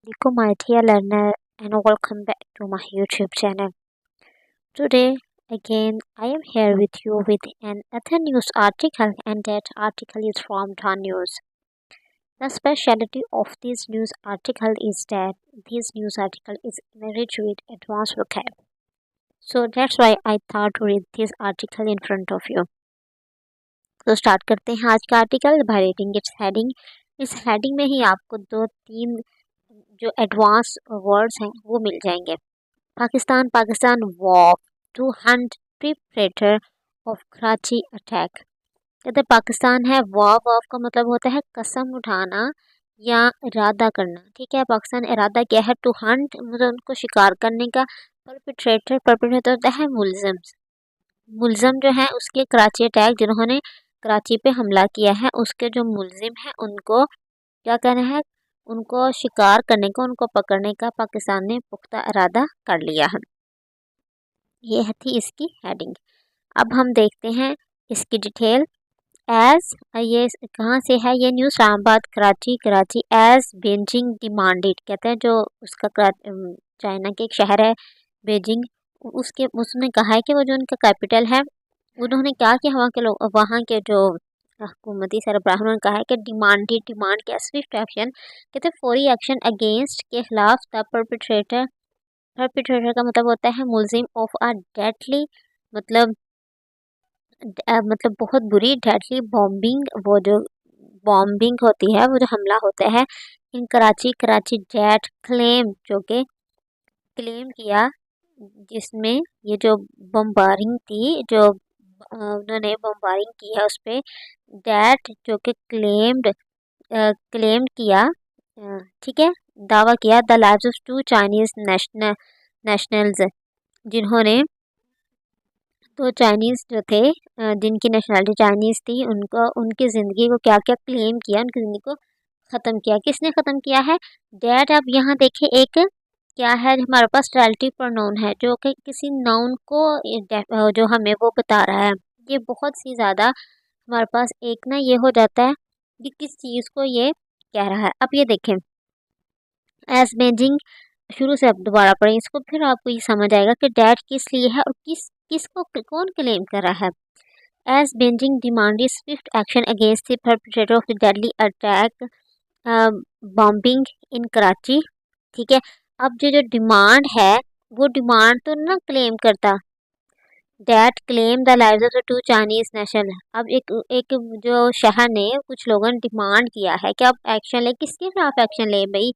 Assalamualaikum my dear learner and welcome back to my YouTube channel. Today again I am here with you with another news article, and that article is from The News. The specialty of this news article is that this news article is enriched with advanced vocab. So that's why I thought to read this article in front of you. तो start करते हैं आज का article by reading it's heading. इस heading में ही आपको 2-3 जो advance words हैं वो मिल जाएंगे। Pakistan war to hunt perpetrator of Karachi attack. कहते पाकिस्तान है वॉर का मतलब होता है कसम उठाना या इरादा करना। ठीक है, पाकिस्तान इरादा क्या है? टू हंट मतलब उनको शिकार करने का। परपेट्रेटर होता है मुलजम जो है उसके कराची अटैक, जिन्होंने कराची पे हमला किया है उसके जो मुलजिम हैं उनको क्या कहना है? उनको शिकार करने का, उनको पकड़ने का पाकिस्तान ने पुख्ता इरादा कर लिया है। ये थी इसकी हेडिंग। अब हम देखते हैं इसकी डिटेल। एज ये कहाँ से है? ये news Islamabad Karachi as Beijing demanded. कहते हैं जो उसका चाइना के एक शहर है बीजिंग, उसने कहा है कि वो जो उनका कैपिटल है, उन्होंने क्या किया, वहाँ के जो हुकूमती सरबराह ने कहा है कि डिमांड किया स्विफ्ट एक्शन। कहते फौरी एक्शन अगेंस्ट के खिलाफ द परपेट्रेटर का मतलब होता है मुलजिम ऑफ अ डेडली मतलब बहुत बुरी डेडली बॉम्बिंग। वो जो बॉम्बिंग होती है, वो जो हमला होता है इन कराची डेट क्लेम, जो कि क्लेम किया, जिसमें ये जो बम्बारिंग थी, जो उन्होंने बम्बारिंग की है उस पर डैट जो कि क्लेम्ड किया, ठीक है, दावा किया the lives of 2 Chinese nationals, जिन्होंने तो चाइनीज़ जो थे जिनकी नेशनलिटी चाइनीज़ थी, उनकी ज़िंदगी को क्या क्या क्लेम किया, उनकी ज़िंदगी को ख़त्म किया। किसने ख़त्म किया है? डैट। अब यहाँ देखें एक क्या है, हमारे पास रिलेटिव प्रोनाउन है जो कि किसी नाउन को जो हमें वो बता रहा है। ये बहुत सी ज़्यादा हमारे पास एक ना ये हो जाता है कि किस चीज़ को ये कह रहा है। अब ये देखें एज बेजिंग, शुरू से अब दोबारा पढ़ें इसको, फिर आपको ये समझ आएगा कि डैट किस लिए है और किसको कौन क्लेम कर रहा है। As Beijing demanded swift action against the perpetrator of the deadly attack bombing in Karachi. ठीक है, अब जो डिमांड है वो डिमांड तो ना क्लेम करता, that claim the lives of 2 Chinese national. अब एक जो शहर ने, कुछ लोगों ने डिमांड किया है कि अब एक्शन ले। किसके खिलाफ एक्शन ले भाई?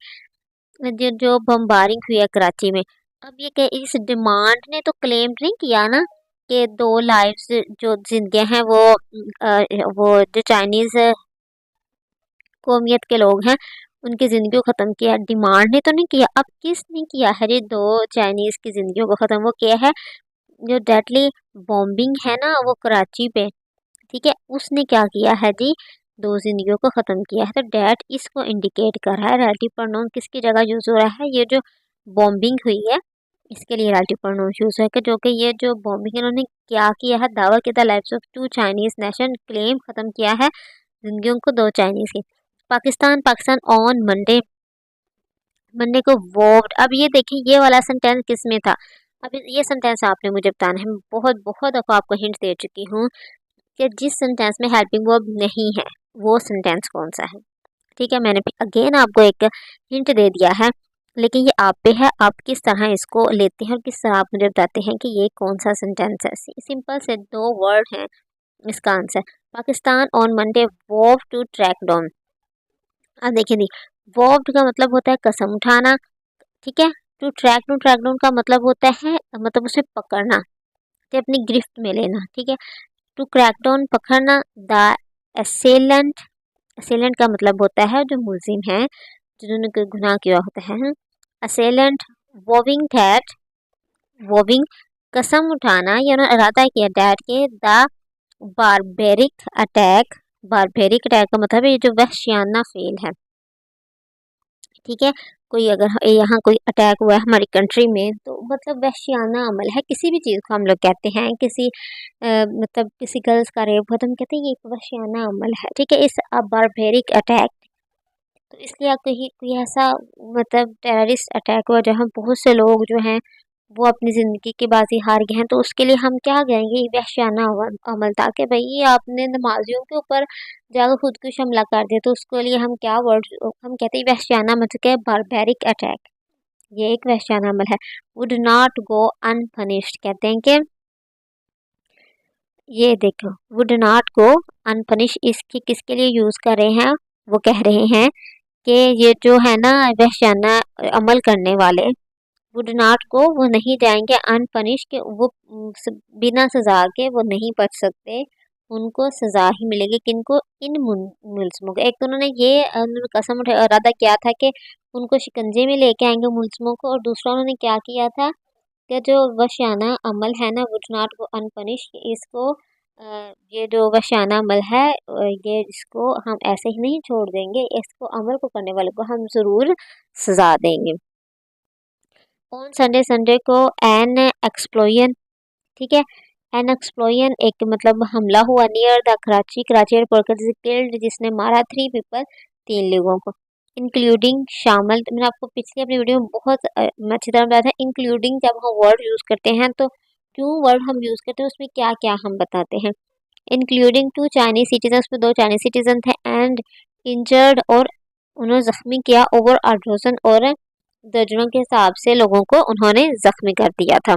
जो बम्बारिंग हुई है कराची में। अब ये कि इस डिमांड ने तो क्लेम नहीं किया ना कि 2 लाइव्स जो जिंदगी हैं वो जो चाइनीज कौमियत के लोग हैं उनकी ज़िंदगी को ख़त्म किया। डिमांड ने तो नहीं किया। अब किसने किया है ये 2 चाइनीज़ की ज़िंदगियों को ख़त्म? वो क्या है? जो डेडली बॉम्बिंग है ना वो कराची पे, ठीक है, उसने क्या किया है जी? 2 जिंदगियों को ख़त्म किया है। तो डैट इसको इंडिकेट कर रहा है। रिलेटिव प्रोनाउन किसकी जगह यूज़ हो रहा है? ये जो बॉम्बिंग हुई है इसके लिए रिलेटिव प्रोनाउन यूज़ है कि जो कि ये जो बॉम्बिंग इन्होंने क्या किया है, दावा किया, the lives of 2 Chinese nation, claim ख़त्म किया है जिंदगियों को 2 चाइनीज़ की। पाकिस्तान ऑन मंडे को वॉर्ड। अब ये देखिए ये वाला सेंटेंस किस में था? अब ये सेंटेंस आपने मुझे बताना है। मैं बहुत बहुत दफ़ा आपको हिंट दे चुकी हूँ कि जिस सेंटेंस में हेल्पिंग वर्ब नहीं है वो सेंटेंस कौन सा है। ठीक है, मैंने अगेन आपको एक हिंट दे दिया है, लेकिन ये आप पे है, आप किस तरह इसको लेते हैं और किस तरह आप मुझे बताते हैं कि ये कौन सा सेंटेंस है। सिंपल से 2 वर्ड हैं इसका answer. Pakistan on Monday vowed to track down. अब देखिए दी, वॉव का मतलब होता है कसम उठाना, ठीक है। टू ट्रैक डाउन का मतलब होता है मतलब उसे पकड़ना, तो अपनी गिरफ्त में लेना, ठीक है। टू क्रैक डाउन पकड़ना। द असेलेंट का मतलब होता है जो मुलजिम है, जिन्होंने कोई गुनाह किया होता है। असेलेंट वोविंग कसम उठाना या इरादा किया डैट के। द बारबेरिक अटैक का मतलब है ये जो वहशियाना फेल है, ठीक है। कोई अगर यहाँ कोई अटैक हुआ है हमारी कंट्री में तो मतलब वहशियाना अमल है। किसी भी चीज़ को हम लोग कहते हैं, मतलब किसी गर्ल्स का रेप हुआ तो हम कहते हैं ये एक वहशियाना अमल है, ठीक है। इस बारबेरिक अटैक तो इसलिए कहीं कोई ऐसा मतलब टेररिस्ट अटैक हुआ जहाँ बहुत से लोग जो हैं वो अपनी ज़िंदगी की बाजी हार गए हैं, तो उसके लिए हम क्या कहेंगे, वहशियाना अमल था कि भाई आपने नमाजियों के ऊपर जाकर खुदकुश हमला कर दिया, तो उसके लिए हम क्या वर्ड हम कहते हैं, वहशियाना मतलब क्या, बारबेरिक अटैक। ये एक वहशियाना अमल है। वुड नॉट गो अनपनिश्ड कहते हैं कि ये देखो, वुड नॉट गो अनपनिश इसकी किसके लिए यूज़ कर रहे हैं, वो कह रहे हैं कि ये जो है ना वहशियाना अमल करने वाले, वुड नॉट को वो नहीं जाएंगे अनपनिश के, वो बिना सजा के वो नहीं बच सकते, उनको सजा ही मिलेगी। किनको, इन मुल्ज़िमों को। एक तो उन्होंने ये उन्होंने कसम इरादा किया था कि उनको शिकंजे में लेके आएंगे मुल्ज़िमों को, और दूसरा उन्होंने क्या किया था कि जो वशियाना अमल है ना, वुड नॉट गो अनपनिश, इसको ये जो वशियाना अमल है ये इसको हम ऐसे ही नहीं छोड़ देंगे, इसको अमल को करने वाले को हम ज़रूर सजा देंगे। ऑन संडे, संडे को एन एक्सप्लोजन, ठीक है, एन एक्सप्लोजन एक मतलब हमला हुआ near the Karachi, Karachi airport killed, जिसने मारा 3 पीपल, 3 लोगों को, इंक्लूडिंग शामिल। मैंने आपको पिछली अपनी वीडियो में बहुत अच्छी तरह बताया था, इंक्लूडिंग जब हम वर्ड यूज़ करते हैं तो क्यों वर्ड हम यूज़ करते हैं उसमें क्या क्या हम बताते हैं। इंक्लूडिंग 2 चाइनीज सिटीजन, उसमें 2 चाइनीज सिटीजन थे, एंड इंजर्ड और उन्होंने ज़ख्मी किया, ओवर अ डज़न और दर्जनों के हिसाब से लोगों को उन्होंने ज़ख्मी कर दिया था।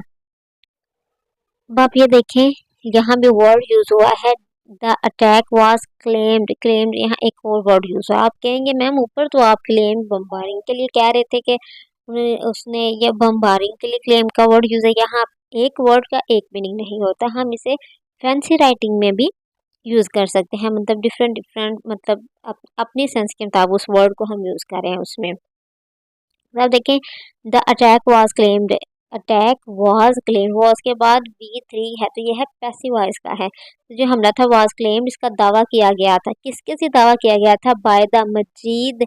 अब आप ये देखें, यहाँ भी वर्ड यूज़ हुआ है, the attack was claimed, claimed यहाँ एक और वर्ड यूज़ हुआ। आप कहेंगे मैम ऊपर तो आप क्लेम बम्बारिंग के लिए कह रहे थे कि उसने ये बम्बारिंग के लिए क्लेम का वर्ड यूज़ है। यहाँ एक वर्ड का एक मीनिंग नहीं होता, हम इसे फैंसी राइटिंग में भी यूज़ कर सकते हैं, मतलब डिफरेंट डिफरेंट मतलब अपनी सेंस के मुताबिक उस वर्ड को हम यूज़ करें उसमें। अब देखें, the attack was claimed, attack was claimed, was के बाद V3 है तो ये है पैसिव वॉइस का है। तो जो हमला था वाज क्लेम्ड, इसका दावा किया गया था, किसके से दावा किया गया था, by the Majeed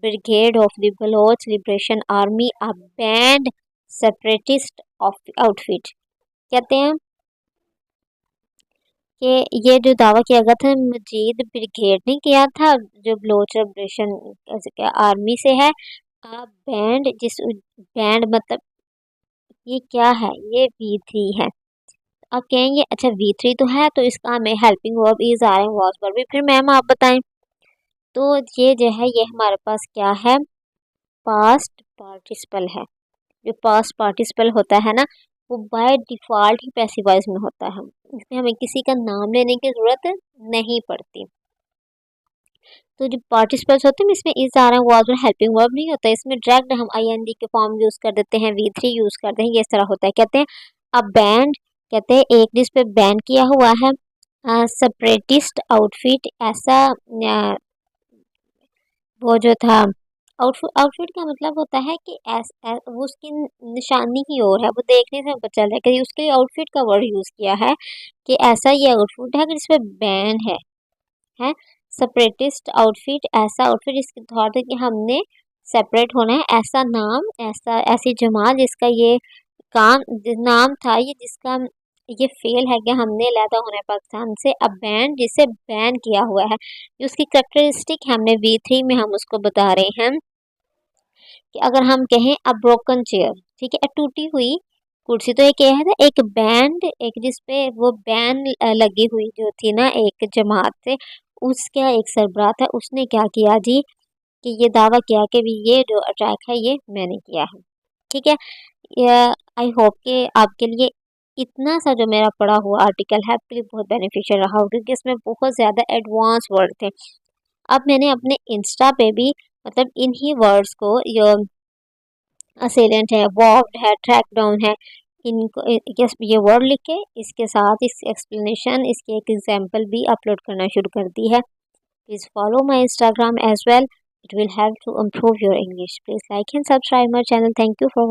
Brigade of the Baloch Liberation Army, a banned separatist of outfit. कहते हैं कि ये जो दावा किया गया था मजीद ब्रिगेड ने किया था, जो बलोच लिबरेशन आर्मी से है, बैंड, जिस बैंड मतलब ये क्या है, ये V3 है। आप कहेंगे अच्छा V3 तो है तो इसका हमें हेल्पिंग वर्ब इज आ रहे हैं वॉज पर भी, फिर मैम आप बताएं। तो ये जो है ये हमारे पास क्या है, पास्ट पार्टिसिपल है। जो पास्ट पार्टिसिपल होता है ना वो by default he passive voice में होता है, इसमें हमें किसी का नाम लेने की ज़रूरत नहीं पड़ती। तो जो पार्टिसिपल्स होते हैं इसमें इज आ रहा है, वाज और हेल्पिंग वर्ब नहीं होता, इसमें डायरेक्ट हम ING के फॉर्म यूज़ कर देते हैं, V3 यूज़ करते हैं, ये इस तरह होता है। कहते हैं अब बैंड, कहते हैं एक जिस पे बैन किया हुआ है, सेपरेटिस्ट आउटफिट, ऐसा वो जो था आउटफिट, आउटफिट का मतलब होता है कि वो उसकी निशानी की ओर है, वो देखने से पता चल रहा है कि उसके लिए आउटफिट का वर्ड यूज़ किया है कि ऐसा ये आउटफिट है कि जिसपे बैन है सेपरेटिस्ट आउटफिट, ऐसा आउटफिट जिसके तौर पे कि हमने सेपरेट होना है, ऐसा नाम, ऐसा ऐसी जमात जिसका ये काम नाम था, ये जिसका ये फेल है कि हमने लैदा होना है पाकिस्तान से, अब बैन जिसे बैन किया हुआ है, ये उसकी करेक्टरिस्टिक हमने V3 में हम उसको बता रहे हैं कि अगर हम कहें अ ब्रोकन चेयर, ठीक है, टूटी हुई कुर्सी, तो एक है ना एक बैंड, एक जिसपे वो बैन लगी हुई जो थी ना एक जमात से, उसका एक सरबराह था, उसने क्या किया जी कि ये दावा किया कि भी ये जो अटैक है ये मैंने किया है। ठीक है, आई होप कि आपके लिए इतना सा जो मेरा पढ़ा हुआ आर्टिकल है आपके लिए बहुत बेनिफिशियल रहा होगा, क्योंकि इसमें बहुत ज़्यादा एडवांस वर्ड थे। अब मैंने अपने इंस्टा पे भी मतलब इन्हीं वर्ड्स को, जो असेलेंट है, वॉब्ड है, ट्रैक डाउन है, इनको ये वर्ड लिख के इसके साथ इस एक्सप्लेनेशन, इसके एक एग्जांपल भी अपलोड करना शुरू कर दी है। Please follow my Instagram as well, it will help to improve your English. Please like and subscribe my channel. Thank you for